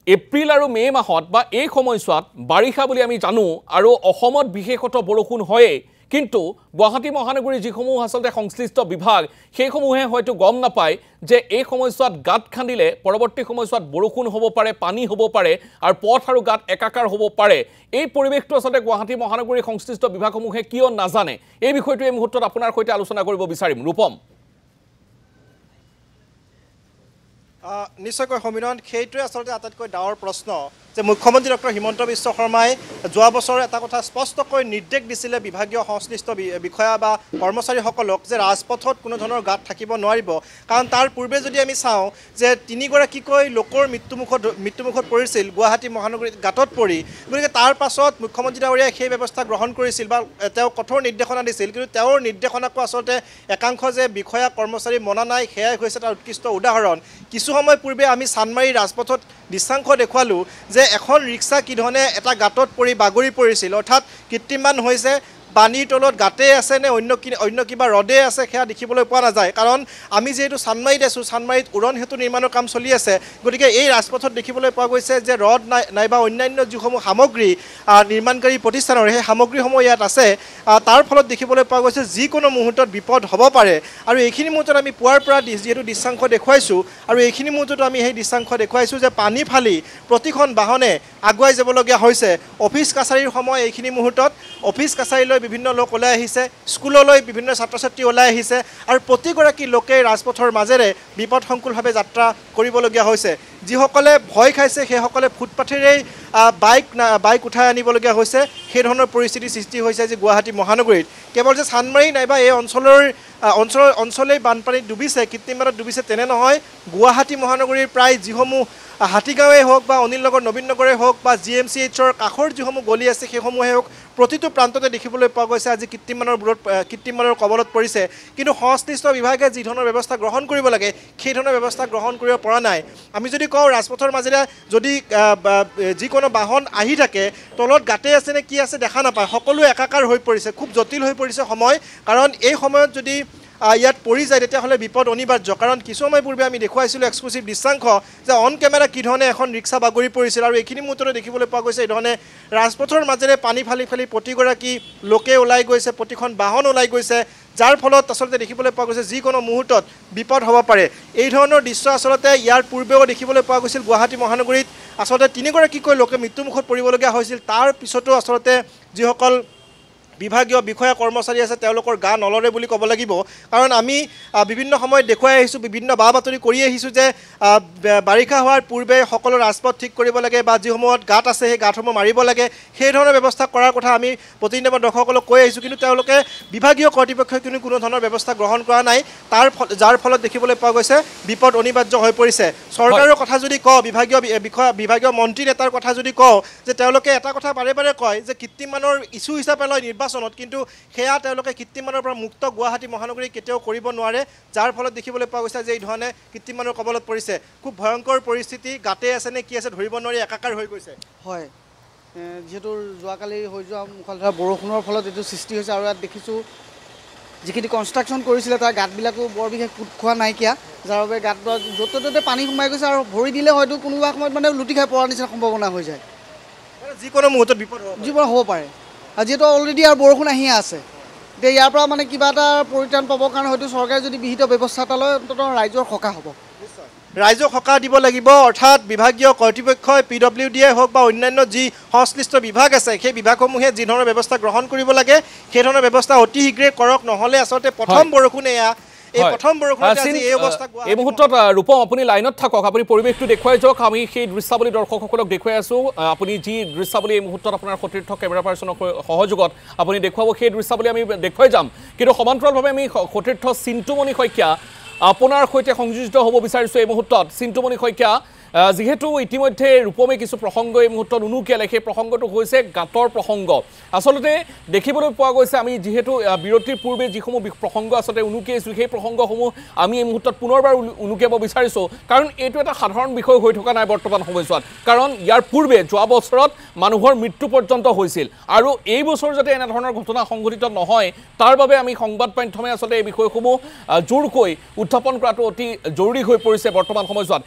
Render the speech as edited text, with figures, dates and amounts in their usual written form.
এপ্ৰিল আৰু মে মাহত বা এই সময়ছোৱাত বাৰিষা বুলি আমি জানো আৰু অসমত বিশেষত বৰষুণ হয় কিন্তু গুৱাহাটী মহানগৰীৰ যিসমূহ আসলতে সংশ্লিষ্ট বিভাগ সেইসমূহে হয়তো গম নাপায় যে এই সময়ছোৱাত গাঁত খান্দিলে পৰৱৰ্তী সময়ছোৱাত বৰষুণ হ'ব পাৰে পানী হ'ব পাৰে আৰু পথ আৰু গাঁত একাকাৰ হ'ব পাৰে এই পৰিৱেশটো আসলতে গুৱাহাটী মহানগৰীৰ সংশ্লিষ্ট বিভাগসমূহে কিয় নাজানে এই বিষয়টো এই মুহূৰ্তত আপোনাৰ সৈতে আলোচনা কৰিব বিচাৰিম ৰূপম নিশ্চয়কৈ সমীৰণ সেইটোৱে আচলতে আটাইতকৈ ডাঙৰ প্ৰশ্ন যে মুখ্যমন্ত্ৰী ডক্টৰ হিমন্ত বিশ্ব শৰ্মাই যোৱা বছৰ এটা কথা স্পষ্টকৈ নিৰ্দেশ দিছিলে বিভাগীয় সংশ্লিষ্ট বিষয়া বা কৰ্মচাৰীসকলক যে ৰাজপথত কোনো ধৰণৰ গাঁত থাকিব নোৱাৰিব কাৰণ তাৰ পূৰ্বে যদি আমি চাওঁ যে তিনিগৰাকীকৈ লোকৰ মৃত্যুমুখত পৰিছিল গুৱাহাটী মহানগৰীত গাঁতত পৰি গতিকে তাৰ পাছত মুখ্যমন্ত্ৰী ডাঙৰীয়াই সেই ব্যৱস্থা গ্ৰহণ কৰিছিল বা তেওঁ কঠোৰ নিৰ্দেশনা দিছিল কিন্তু তেওঁৰ নিৰ্দেশনাকো আচলতে একাংশ যে বিষয়া কৰ্মচাৰী মনা নাই সেয়াই হৈছে তাৰ উৎকৃষ্ট উদাহৰণ কিছু সময় পূৰ্বে আমি চানমাৰী ৰাজপথত দৃশ্যাংশ দেখুৱালোঁ যে এখন ৰিক্সা কি ধৰণে এটা গাঁতত পৰি বাগৰি পৰিছিল অৰ্থাৎ কৃত্ৰিমান হৈছে পানীৰ তলত গাঁতেই আছে নে অন্য কিবা ৰদে আছে সেয়া দেখিবলৈ পোৱা নাযায় কাৰণ আমি যিহেতু চানমাৰীত আছোঁ চানমাৰীত উৰণ সেতু নিৰ্মাণৰ কাম চলি আছে গতিকে এই ৰাজপথত দেখিবলৈ পোৱা গৈছে যে ৰদ নাইবা অন্যান্য যিসমূহ সামগ্ৰী নিৰ্মাণকাৰী প্ৰতিষ্ঠানৰ সেই সামগ্ৰীসমূহ ইয়াত আছে তাৰ ফলত দেখিবলৈ পোৱা গৈছে যিকোনো মুহূৰ্তত বিপদ হ'ব পাৰে আৰু এইখিনি মুহূৰ্তত আমি পুৱাৰ পৰা যিহেতু দৃশ্যাংশ দেখুৱাইছোঁ আৰু এইখিনি মুহূৰ্তত আমি সেই দৃশ্যাংশ দেখুৱাইছোঁ যে পানী ফালি প্ৰতিখন বাহনে আগুৱাই যাবলগীয়া হৈছে অফিচ কাছাৰীৰ সময় এইখিনি মুহূৰ্তত অফিচ কাছাৰীলৈ বিভিন্ন লোক ওলাই আহিছে স্কুললৈ বিভিন্ন ছাত্ৰ ছাত্ৰী ওলাই আহিছে আৰু প্ৰতিগৰাকী লোকে ৰাজপথৰ মাজেৰে বিপদসংকুলভাৱে যাত্ৰা কৰিবলগীয়া হৈছে যিসকলে ভয় খাইছে সেইসকলে ফুটপাথেৰেই বাইক উঠাই আনিবলগীয়া হৈছে সেই ধৰণৰ পৰিস্থিতিৰ সৃষ্টি হৈছে যে গুৱাহাটী মহানগৰীত কেৱল যে চানমাৰী নাইবা এই অঞ্চলেই বানপানীত ডুবিছে কৃত্ৰিমবানত ডুবিছে তেনে নহয় গুৱাহাটী মহানগৰীৰ প্ৰায় যিসমূহ হাতীগাঁৱেই হওক বা অনিল নগৰ নবীন নগৰেই হওক বা GMCHৰ কাষৰ যিসমূহ গলি আছে সেইসমূহে হওক প্ৰতিটো প্ৰান্ততে দেখিবলৈ পোৱা গৈছে আজি কৃত্ৰিমবানৰ কবলত পৰিছে কিন্তু সংশ্লিষ্ট বিভাগে যি ধৰণৰ ব্যৱস্থা গ্ৰহণ কৰিব লাগে সেই ধৰণৰ ব্যৱস্থা গ্ৰহণ কৰিব পৰা নাই আমি যদি কওঁ ৰাজপথৰ মাজেৰে যদি যিকোনো বাহন আহি থাকে তলত গাঁতে আছে নে কি আছে দেখা নাপায় সকলো একাকাৰ হৈ পৰিছে খুব জটিল হৈ পৰিছে সময় কাৰণ এই সময়ত যদি ইয়াত পৰি যায় তেতিয়াহ'লে বিপদ অনিবাৰ্য কাৰণ কিছু সময় পূৰ্বে আমি দেখুৱাইছিলোঁ এক্সক্লুচিভ দৃশ্যাংশ যে অন কেমেৰা কি ধৰণে এখন ৰিক্সা বাগৰি পৰিছিল আৰু এইখিনি মুহূৰ্ততে দেখিবলৈ পোৱা গৈছে এই ধৰণে ৰাজপথৰ মাজেৰে পানী ফালি প্ৰতিগৰাকী লোকে ওলাই গৈছে প্ৰতিখন বাহন ওলাই গৈছে যাৰ ফলত আচলতে দেখিবলৈ পোৱা গৈছে যিকোনো মুহূৰ্তত বিপদ হ'ব পাৰে এই ধৰণৰ দৃশ্য আচলতে ইয়াৰ পূৰ্বেও দেখিবলৈ পোৱা গৈছিল গুৱাহাটী মহানগৰীত আচলতে তিনিগৰাকীকৈ লোকে মৃত্যুমুখত পৰিবলগীয়া হৈছিল তাৰ পিছতো আচলতে যিসকল বিভাগীয় বিষয়া কৰ্মচাৰী আছে তেওঁলোকৰ গা নলৰে বুলি ক'ব লাগিব কাৰণ আমি বিভিন্ন সময়ত দেখুৱাই আহিছোঁ বিভিন্ন বা বাতৰি কৰি আহিছোঁ যে বাৰিষা হোৱাৰ পূৰ্বে সকলো ৰাজপথ ঠিক কৰিব লাগে বা যিসমূহত গাঁত আছে সেই গাঁতসমূহ মাৰিব লাগে সেই ধৰণৰ ব্যৱস্থা কৰাৰ কথা আমি প্ৰতিনিধি বা দৰ্শকসকলক কৈ আহিছোঁ কিন্তু তেওঁলোকে বিভাগীয় কৰ্তৃপক্ষই কোনো ধৰণৰ ব্যৱস্থা গ্ৰহণ কৰা নাই যাৰ ফলত দেখিবলৈ পোৱা গৈছে বিপদ অনিবাৰ্য হৈ পৰিছে চৰকাৰৰ কথা যদি কওঁ বিভাগীয় মন্ত্ৰী নেতাৰ কথা যদি কওঁ যে তেওঁলোকে এটা কথা বাৰে বাৰে কয় যে কৃত্ৰিমমানৰ ইছ্যু হিচাপে লয় নিৰ্বাচনত কিন্তু সেয়া তেওঁলোকে কৃত্ৰিমমানৰ পৰা মুক্ত গুৱাহাটী মহানগৰী কেতিয়াও কৰিব নোৱাৰে যাৰ ফলত দেখিবলৈ পোৱা গৈছে যে এই ধৰণে কৃত্ৰিমমানৰ কবলত পৰিছে খুব ভয়ংকৰ পৰিস্থিতি গাঁতে আছে নে কি আছে ধৰিব নোৱাৰি একাকাৰ হৈ গৈছে হয় যেহেতু যোৱাকালি হৈ যোৱা মুখলধাৰ বৰষুণৰ ফলত এইটো সৃষ্টি হৈছে আৰু ইয়াত দেখিছোঁ যিখিনি কনষ্ট্ৰাকশ্যন কৰিছিলে তাৰ গাঁতবিলাকো বৰ বিশেষ পোত খোৱা নাইকিয়া যাৰ বাবে গাঁতবিলাক য'তে ত'তে পানী সোমাই গৈছে আৰু ভৰি দিলে হয়তো কোনোবা সময়ত মানে লুটি খাই পৰাৰ নিচিনা সম্ভাৱনা হৈ যায় যিকোনো মুহূৰ্তত বিপদ হ'ব পাৰে আৰু যিহেতু অলৰেডি আৰু বৰষুণ আহিয়ে আছে এতিয়া ইয়াৰ পৰা মানে কিবা এটা পৰিত্ৰাণ পাবৰ কাৰণে হয়তো চৰকাৰে যদি বিহিত ব্যৱস্থা এটা লয় অন্ততঃ ৰাইজৰ সকাহ হ'ব ৰাইজক সকাহ দিব লাগিব অৰ্থাৎ বিভাগীয় কৰ্তৃপক্ষই PWDয়ে হওক বা অন্যান্য যি সংশ্লিষ্ট বিভাগ আছে সেই বিভাগসমূহে যি ধৰণৰ ব্যৱস্থা গ্ৰহণ কৰিব লাগে সেই ধৰণৰ ব্যৱস্থা অতি শীঘ্ৰে কৰক নহ'লে আচলতে প্ৰথম বৰষুণ এয়া এই মুহূৰ্তত ৰূপম আপুনি লাইনত থাকক আপুনি পৰিৱেশটো দেখুৱাই যাওক আমি সেই দৃশ্যাৱলী দৰ্শকসকলক দেখুৱাই আছোঁ আপুনি যি দৃশ্যাৱলী এই মুহূৰ্তত আপোনাৰ সতীৰ্থ কেমেৰা পাৰ্চনৰ সহযোগত আপুনি দেখুৱাব সেই দৃশ্যাৱলী আমি দেখুৱাই যাম কিন্তু সমান্তৰালভাৱে আমি সতীৰ্থ চিন্তুমণি শইকীয়া আপোনাৰ সৈতে সংযোজিত হ'ব বিচাৰিছোঁ এই মুহূৰ্তত চিন্তুমণি শইকীয়া যেহেতু ইতিমধ্যে ৰূপমে কিছু প্ৰসংগ এই মুহূৰ্তত উনুকিয়ালে সেই প্ৰসংগটো হৈছে গাঁতৰ প্ৰসংগ আচলতে দেখিবলৈ পোৱা গৈছে আমি যেহেতু বিৰতিৰ পূৰ্বে যিসমূহ প্ৰসংগ আচলতে উনুকিয়াইছোঁ সেই প্ৰসংগসমূহ আমি এই মুহূৰ্তত পুনৰবাৰ উনুকিয়াব বিচাৰিছোঁ কাৰণ এইটো এটা সাধাৰণ বিষয় হৈ থকা নাই বৰ্তমান সময়ছোৱাত কাৰণ ইয়াৰ পূৰ্বে যোৱা বছৰত মানুহৰ মৃত্যু পৰ্যন্ত হৈছিল আৰু এই বছৰ যাতে এনেধৰণৰ ঘটনা সংঘটিত নহয় তাৰ বাবে আমি সংবাদ মাধ্যমে আচলতে এই বিষয়সমূহ জোৰকৈ উত্থাপন কৰাটো অতি জৰুৰী হৈ পৰিছে বৰ্তমান সময়ছোৱাত